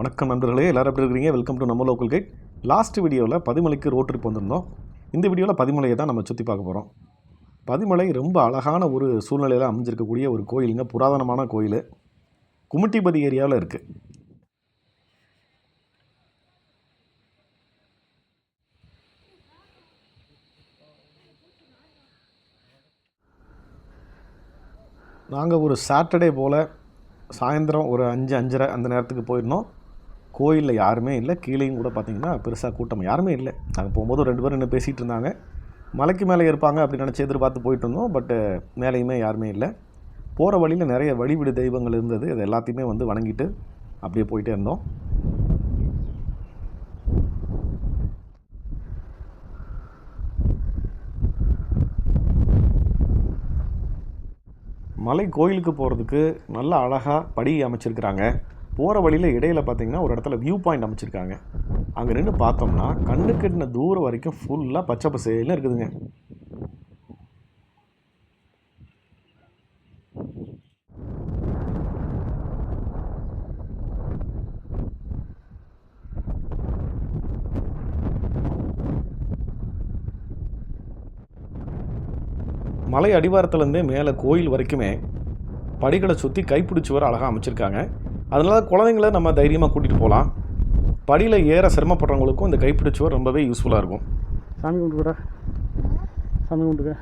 வணக்கம் நண்பர்களே, எல்லாரும் எப்படி இருக்கிறீங்க? வெல்கம் டு நம்ம லோக்கல் கைட். லாஸ்ட் வீடியோவில் பதிமலைக்கு ரோட் ட்ரிப் வந்திருந்தோம். இந்த வீடியோவில் பதிமலையை தான் நம்ம சுற்றி பார்க்க போகிறோம். பதிமலை ரொம்ப அழகான ஒரு சூழ்நிலையில் அமைஞ்சிருக்கக்கூடிய ஒரு கோயிலுங்க. புராதனமான கோயில் கும்மிட்டிபதி ஏரியாவில் இருக்குது. நாங்கள் ஒரு சாட்டர்டே போல் சாயந்தரம் ஒரு 5-5:30 அந்த நேரத்துக்கு போயிருந்தோம். கோயிலில் யாருமே இல்லை. கீழேயும் கூட பார்த்திங்கன்னா பெருசாக கூட்டம் யாருமே இல்லை. நாங்கள் போகும்போது 2 பேரும் இன்னும் பேசிகிட்டு இருந்தாங்க. மலைக்கு மேலே இருப்பாங்க அப்படின்னு நினச்சி எதிர்பார்த்து போயிட்டு இருந்தோம். பட்டு மேலேயுமே யாருமே இல்லை. போகிற வழியில் நிறைய வழிவிடு தெய்வங்கள் இருந்தது. அது எல்லாத்தையுமே வணங்கிட்டு அப்படியே போயிட்டே இருந்தோம். மலை கோயிலுக்கு போகிறதுக்கு நல்லா அழகாக படி அமைச்சிருக்கிறாங்க. போகிற வழியில் இடையில் பார்த்திங்கன்னா ஒரு இடத்துல வியூ பாயிண்ட் அமைச்சிருக்காங்க. அங்கே நின்று பார்த்தோம்னா கண்ணு கட்டின தூரம் வரைக்கும் ஃபுல்லாக பச்சை பசேல்னு இருக்குதுங்க. மலை அடிவாரத்துலேருந்தே மேலே கோயில் வரைக்குமே படிகளை சுற்றி கைப்பிடிச்சி வர அழகாக அமைச்சிருக்காங்க. அதனால் குழந்தைங்கள நம்ம தைரியமாக கூட்டிகிட்டு போகலாம். படியில் ஏற சிரமப்படுறவங்களுக்கும் இந்த கைப்பிடிச்சுவர் ரொம்பவே யூஸ்ஃபுல்லாக இருக்கும். சாமி கும்பிட்டுக்கடா, சாமி கும்பிட்டுக்க.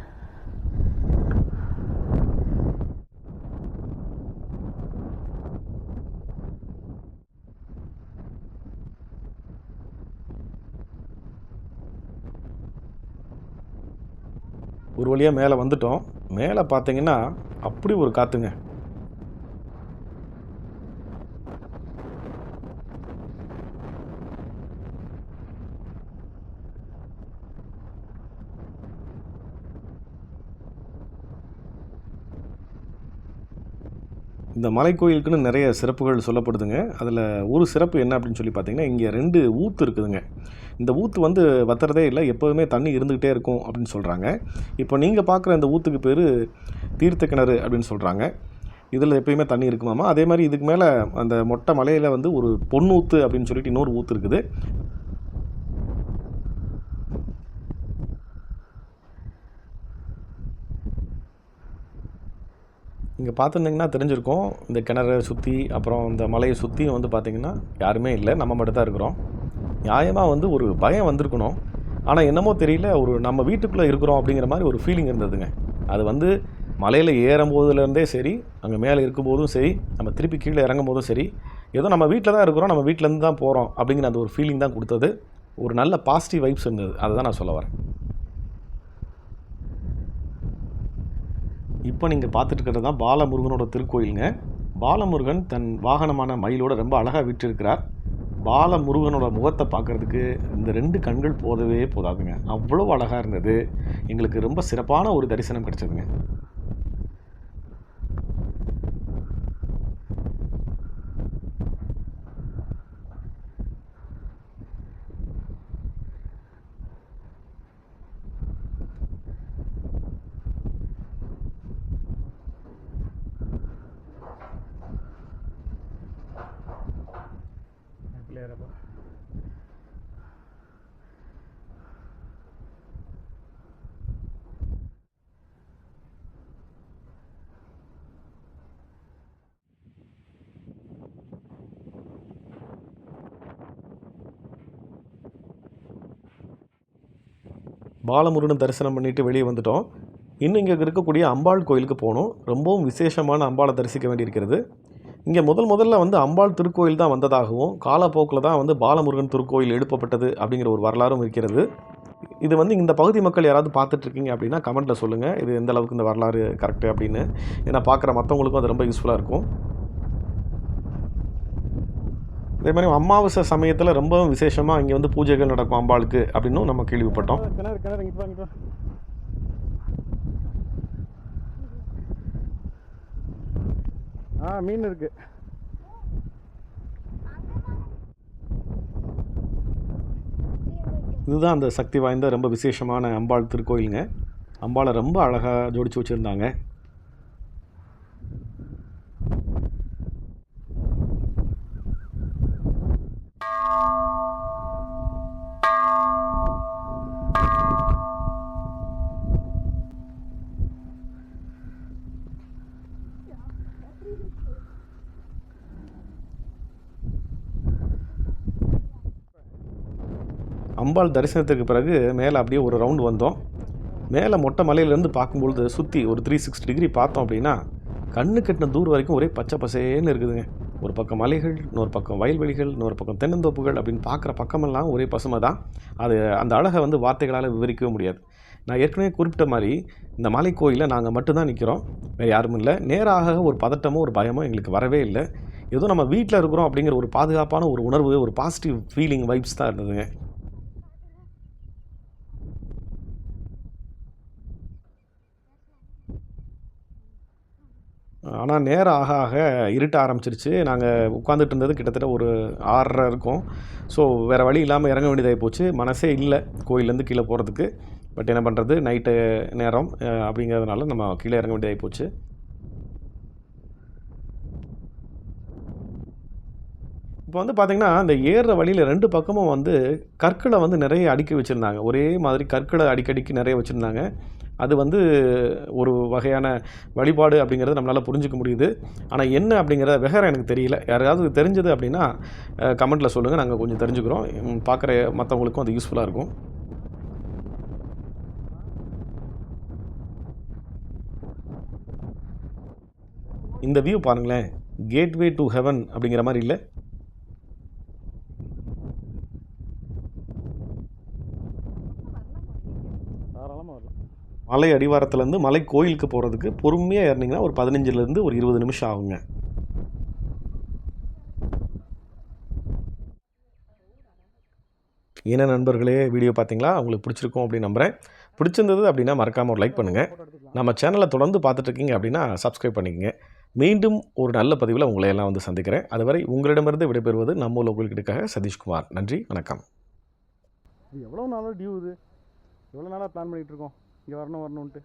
ஒரு வழியாக மேலே வந்துட்டோம். மேலே பார்த்தீங்கன்னா அப்படி ஒரு காற்றுங்க. இந்த மலை கோயிலுக்குன்னு நிறைய சிறப்புகள் சொல்லப்படுதுங்க. அதில் ஒரு சிறப்பு என்ன அப்படின்னு சொல்லி பார்த்தீங்கன்னா, இங்கே 2 ஊற்று இருக்குதுங்க. இந்த ஊற்று வத்துறதே இல்லை, எப்போதுமே தண்ணி இருந்துக்கிட்டே இருக்கும் அப்படின்னு சொல்கிறாங்க. இப்போ நீங்கள் பார்க்குற இந்த ஊற்றுக்கு பேர் தீர்த்த கிணறு அப்படின்னு சொல்கிறாங்க. இதில் எப்போயுமே தண்ணி இருக்குமாமா. அதே மாதிரி இதுக்கு மேலே அந்த மொட்டை மலையில் ஒரு பொன்னூற்று அப்படின்னு சொல்லிட்டு இன்னொரு ஊற்று இருக்குது. இங்கே பார்த்துருந்திங்கன்னா தெரிஞ்சிருக்கும். இந்த கிணறை சுற்றி அப்புறம் இந்த மலையை சுற்றியும் பார்த்திங்கன்னா யாருமே இல்லை, நம்ம மட்டும் தான் இருக்கிறோம். நியாயமாக ஒரு பயம் வந்திருக்கணும். ஆனால் என்னமோ தெரியல, நம்ம வீட்டுக்குள்ளே இருக்கிறோம் அப்படிங்கிற மாதிரி ஒரு ஃபீலிங் இருந்ததுங்க. அது மலையில் ஏறும்போதுலேருந்தே சரி, அங்கே மேலே இருக்கும்போதும் சரி, நம்ம திருப்பி கீழே இறங்கும் போதும் சரி, ஏதோ நம்ம வீட்டில் தான் இருக்கிறோம், நம்ம வீட்டிலேருந்து தான் போகிறோம் அப்படிங்கிற அந்த ஒரு ஃபீலிங் தான் கொடுத்தது. ஒரு நல்ல பாசிட்டிவ் வைப்ஸ் இருந்தது. அதை தான் நான் சொல்ல வரேன். இப்போ நீங்கள் பார்த்துட்டு இருக்கிறது தான் பாலமுருகனோட திருக்கோயிலுங்க. பாலமுருகன் தன் வாகனமான மயிலோடு ரொம்ப அழகாக விட்டிருக்கிறார். பாலமுருகனோட முகத்தை பார்க்குறதுக்கு இந்த 2 கண்கள் போதவே போதாதுங்க. அவ்வளோ அழகாக இருந்தது. எங்களுக்கு ரொம்ப சிறப்பான ஒரு தரிசனம் கிடைச்சதுங்க. பாலமுருகன் தரிசனம் பண்ணிவிட்டு வெளியே வந்துட்டோம். இன்னும் இங்கே இருக்கக்கூடிய அம்பாள் கோயிலுக்கு போகணும். ரொம்பவும் விசேஷமான அம்பாளை தரிசிக்க வேண்டியிருக்கிறது. இங்கே முதல்ல அம்பாள் திருக்கோயில் தான் வந்ததாகவும், காலப்போக்கில் தான் பாலமுருகன் திருக்கோயில் எழுப்பப்பட்டது அப்படிங்கிற ஒரு வரலாறும் இருக்கிறது. இது இந்த பகுதி மக்கள் யாராவது பார்த்துட்ருக்கீங்க அப்படின்னா கமெண்ட்டில் சொல்லுங்கள், இது எந்த அளவுக்கு இந்த வரலாறு கரெக்டு அப்படின்னு. ஏன்னா பார்க்குற மற்றவங்களுக்கும் அது ரொம்ப யூஸ்ஃபுல்லாக இருக்கும். அதே மாதிரி அமாவாசை சமயத்தில் ரொம்பவும் விசேஷமாக இங்கே பூஜைகள் நடக்கும் அம்பாளுக்கு அப்படின்னும் நம்ம கேள்விப்பட்டோம். மீன் இருக்கு. இதுதான் அந்த சக்தி வாய்ந்த ரொம்ப விசேஷமான அம்பாள் திருக்கோயிலுங்க. அம்பாளை ரொம்ப அழகாக ஜோடிச்சு வச்சுருந்தாங்க. அம்பாள் தரிசனத்துக்கு பிறகு மேலே அப்படியே ஒரு ரவுண்டு வந்தோம். மேலே மொட்டை மலையிலேருந்து பார்க்கும்பொழுது சுற்றி ஒரு 360 டிகிரி பார்த்தோம் அப்படின்னா கண்ணு கெட்டின தூரம் வரைக்கும் ஒரே பச்சை பசேன்னு இருக்குதுங்க. ஒரு பக்கம் மலைகள், இன்னொரு பக்கம் வயல்வெளிகள், இன்னொரு பக்கம் தென்னந்தோப்புகள் அப்படின்னு பார்க்குற பக்கமெல்லாம் ஒரே பசுமை தான். அது அந்த அழகை வந்து வார்த்தைகளால் விவரிக்கவே முடியாது. நான் ஏற்கனவே குறிப்பிட்ட மாதிரி இந்த மலை கோயிலில் நாங்கள் மட்டும்தான் நிற்கிறோம், வேறு யாரும் இல்லை. நேராக ஒரு பதட்டமோ ஒரு பயமோ எங்களுக்கு வரவே இல்லை. ஏதோ நம்ம வீட்டில் இருக்கிறோம் அப்படிங்கிற ஒரு பாதுகாப்பான ஒரு உணர்வு, ஒரு பாசிட்டிவ் ஃபீலிங் வைப்ஸ் தான் இருந்ததுங்க. ஆனால் நேரம் ஆக ஆக இருட்ட ஆரம்பிச்சிருச்சு. நாங்கள் உட்காந்துட்டு இருந்தது கிட்டத்தட்ட ஒரு 6:30 இருக்கும். ஸோ வேறு வழி இல்லாமல் இறங்க வேண்டியதாகி போச்சு. மனசே இல்லை கோயிலேருந்து கீழே போகிறதுக்கு. பட் என்ன பண்ணுறது, நைட்டு நேரம் அப்படிங்கிறதுனால நம்ம கீழே இறங்க வேண்டியதாகி போச்சு. இப்போ வந்து பார்த்திங்கன்னா, அந்த ஏறுற வழியில் 2 பக்கமும் வந்து கற்களை வந்து நிறைய அடுக்கி வச்சுருந்தாங்க. ஒரே மாதிரி கற்களை அடிக்கடிக்கு நிறைய வச்சுருந்தாங்க. அது வந்து ஒரு வகையான வழிபாடு அப்படிங்கிறத நம்மளால் புரிஞ்சுக்க முடியுது. ஆனால் என்ன அப்படிங்கிற விவரம் எனக்கு தெரியல. யாராவது தெரிஞ்சது அப்படின்னா கமெண்ட்டில் சொல்லுங்கள், நாங்கள் கொஞ்சம் தெரிஞ்சுக்கிறோம். பார்க்குற மற்றவங்களுக்கும் அது யூஸ்ஃபுல்லாக இருக்கும். இந்த வியூ பாருங்களேன், கேட்வே டு ஹெவன் அப்படிங்கிற மாதிரி இல்லை? மலை அடிவாரத்துலேருந்து மலை கோயிலுக்கு போகிறதுக்கு பொறுமையாக ஏறினீங்கன்னா ஒரு 15லேருந்து ஒரு 20 நிமிஷம் ஆகுங்க. ஏன்னா நண்பர்களே, வீடியோ பார்த்தீங்களா? உங்களுக்கு பிடிச்சிருக்கும் அப்படின்னு நம்புகிறேன். பிடிச்சிருந்தது அப்படின்னா மறக்காமல் ஒரு லைக் பண்ணுங்கள். நம்ம சேனலை தொடர்ந்து பார்த்துட்ருக்கீங்க அப்படின்னா சப்ஸ்கிரைப் பண்ணிக்கங்க. மீண்டும் ஒரு நல்ல பதிவில் உங்களை எல்லாம் வந்து சந்திக்கிறேன். அதுவரை உங்களிடமிருந்து விடைபெறுவது நம்ம லோக்கல்கிட்டக்காக சதீஷ்குமார். நன்றி, வணக்கம். இது எவ்வளோ நாளாக டியூ இது, எவ்வளோ நாளாக பிளான் பண்ணிகிட்ருக்கோம் இங்கே வரணுன்ட்டு.